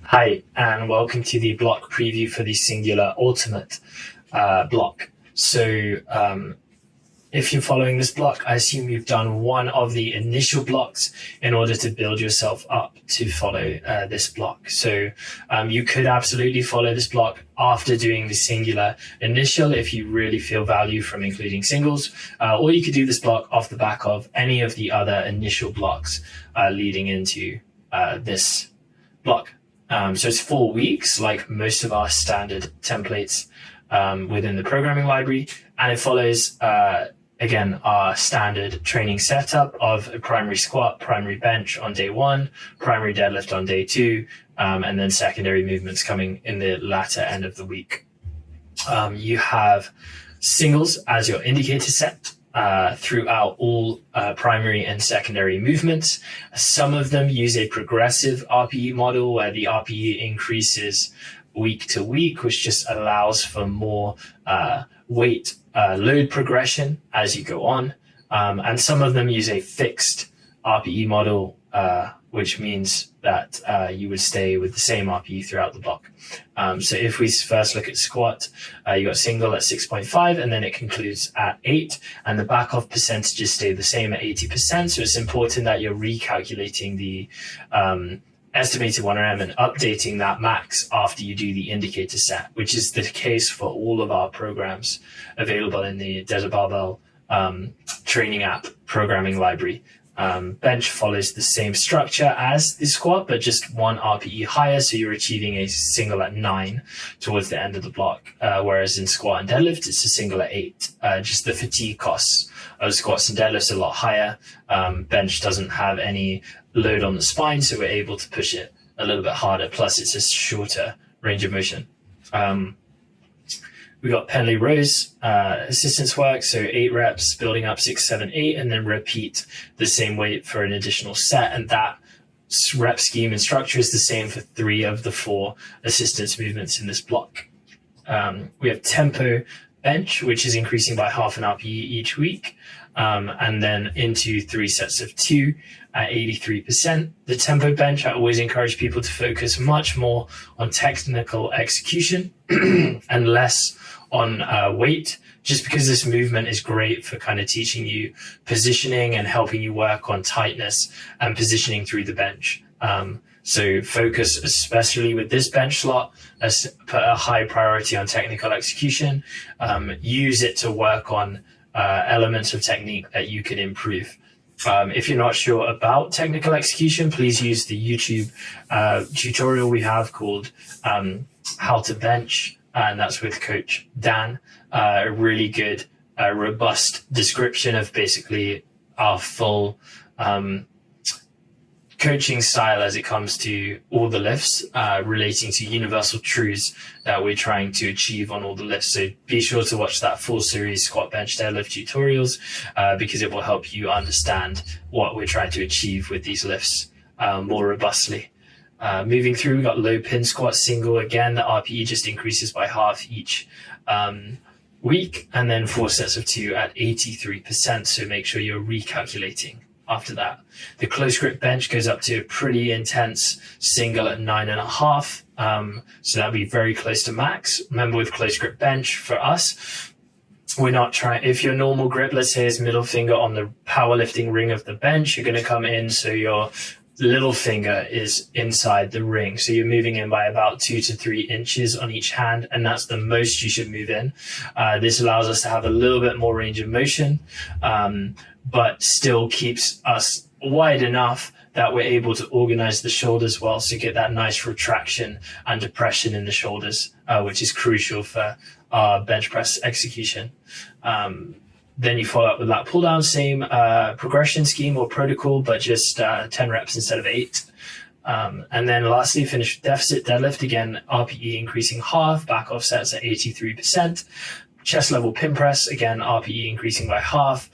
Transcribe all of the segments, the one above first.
Hi, and welcome to the block preview for the Singular Ultimate block. If you're following this block, I assume you've done one of the initial blocks in order to build yourself up to follow this block. You could absolutely follow this block after doing the Singular initial if you really feel value from including singles, or you could do this block off the back of any of the other initial blocks leading into this block. So it's 4 weeks, like most of our standard templates within the programming library, and it follows, again, our standard training setup of a primary squat, primary bench on day 1, primary deadlift on day 2, and then secondary movements coming in the latter end of the week. You have singles as your indicator set throughout all primary and secondary movements. Some of them use a progressive RPE model where the RPE increases week to week, which just allows for more weight load progression as you go on. And some of them use a fixed RPE model, which means that you would stay with the same RPE throughout the block. So if we first look at squat, you got single at 6.5, and then it concludes at 8, and the back off percentages stay the same at 80%. So it's important that you're recalculating the estimated 1RM and updating that max after you do the indicator set, which is the case for all of our programs available in the Desert Barbell training app programming library. Bench follows the same structure as the squat, but just 1 RPE higher, so you're achieving a single at 9 towards the end of the block, whereas in squat and deadlift, it's a single at 8. Just the fatigue costs of squats and deadlifts are a lot higher. Bench doesn't have any load on the spine, so we're able to push it a little bit harder, plus it's a shorter range of motion. We got Penley rows assistance work, so 8 reps, building up 6, 7, 8, and then repeat the same weight for an additional set. And that rep scheme and structure is the same for 3 of the 4 assistance movements in this block. We have tempo bench, which is increasing by half an RPE each week, and then into 3 sets of 2 at 83%. The tempo bench, I always encourage people to focus much more on technical execution and less on weight, just because this movement is great for kind of teaching you positioning and helping you work on tightness and positioning through the bench. So focus, especially with this bench slot, put a high priority on technical execution. Use it to work on elements of technique that you can improve. If you're not sure about technical execution, please use the YouTube tutorial we have called How to Bench, and that's with Coach Dan. A really good, robust description of basically our full coaching style as it comes to all the lifts, relating to universal truths that we're trying to achieve on all the lifts. So be sure to watch that full series, squat, bench, deadlift tutorials, because it will help you understand what we're trying to achieve with these lifts more robustly. Moving through, we got low pin squat single. Again, the RPE just increases by half each week, and then 4 sets of 2 at 83%. So make sure you're recalculating after that. The close grip bench goes up to a pretty intense single at 9.5. So that'll be very close to max. Remember, with close grip bench for us, we're not trying, if your normal grip, let's say, is middle finger on the powerlifting ring of the bench, you're going to come in so your little finger is inside the ring. So you're moving in by about 2 to 3 inches on each hand, and that's the most you should move in. This allows us to have a little bit more range of motion, but still keeps us wide enough that we're able to organize the shoulders well, so get that nice retraction and depression in the shoulders, which is crucial for our bench press execution. Then you follow up with that pull down, same progression scheme or protocol, but just 10 reps instead of 8. And then lastly, finish with deficit deadlift. Again, RPE increasing half, back off sets at 83%. Chest level pin press, again, RPE increasing by half.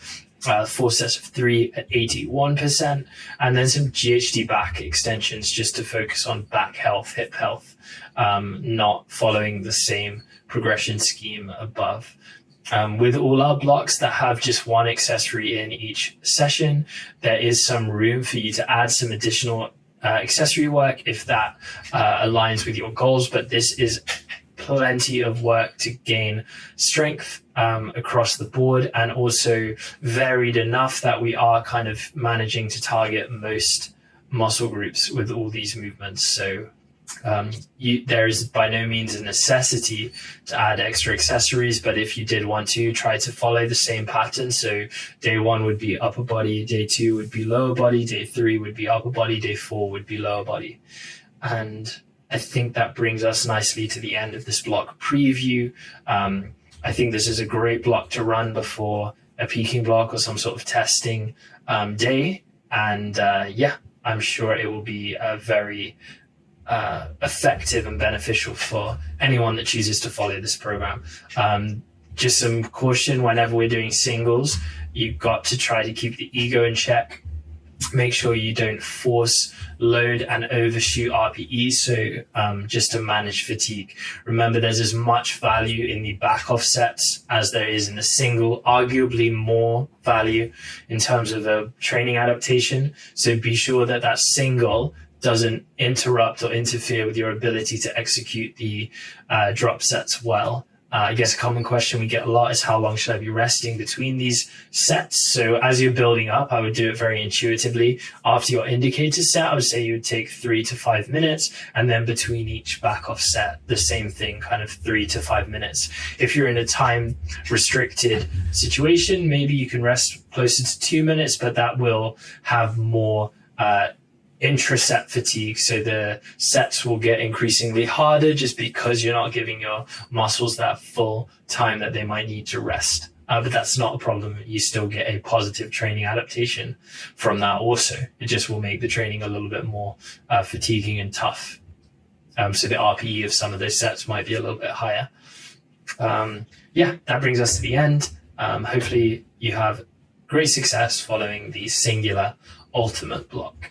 4 sets of 3 at 81%, and then some GHD back extensions just to focus on back health, hip health, not following the same progression scheme above. With all our blocks that have just one accessory in each session, there is some room for you to add some additional accessory work if that aligns with your goals. But this is plenty of work to gain strength across the board, and also varied enough that we are kind of managing to target most muscle groups with all these movements. So there is by no means a necessity to add extra accessories, but if you did want to, try to follow the same pattern. So day 1 would be upper body, day 2 would be lower body, day 3 would be upper body, day 4 would be lower body. And I think that brings us nicely to the end of this block preview. I think this is a great block to run before a peaking block or some sort of testing day. And I'm sure it will be a very effective and beneficial for anyone that chooses to follow this program. Just some caution: whenever we're doing singles, you've got to try to keep the ego in check. Make sure you don't force load and overshoot RPE. So just to manage fatigue, remember there's as much value in the back off sets as there is in the single, arguably more value in terms of a training adaptation. So be sure that that single doesn't interrupt or interfere with your ability to execute the drop sets well. I guess a common question we get a lot is, how long should I be resting between these sets? So as you're building up, I would do it very intuitively. After your indicator set, I would say you would take 3 to 5 minutes, and then between each back off set, the same thing, kind of 3 to 5 minutes. If you're in a time restricted situation, maybe you can rest closer to 2 minutes, but that will have more intra-set fatigue. So the sets will get increasingly harder just because you're not giving your muscles that full time that they might need to rest. But that's not a problem. You still get a positive training adaptation from that also. It just will make the training a little bit more fatiguing and tough. So the RPE of some of those sets might be a little bit higher. That brings us to the end. Hopefully you have great success following the singular ultimate block.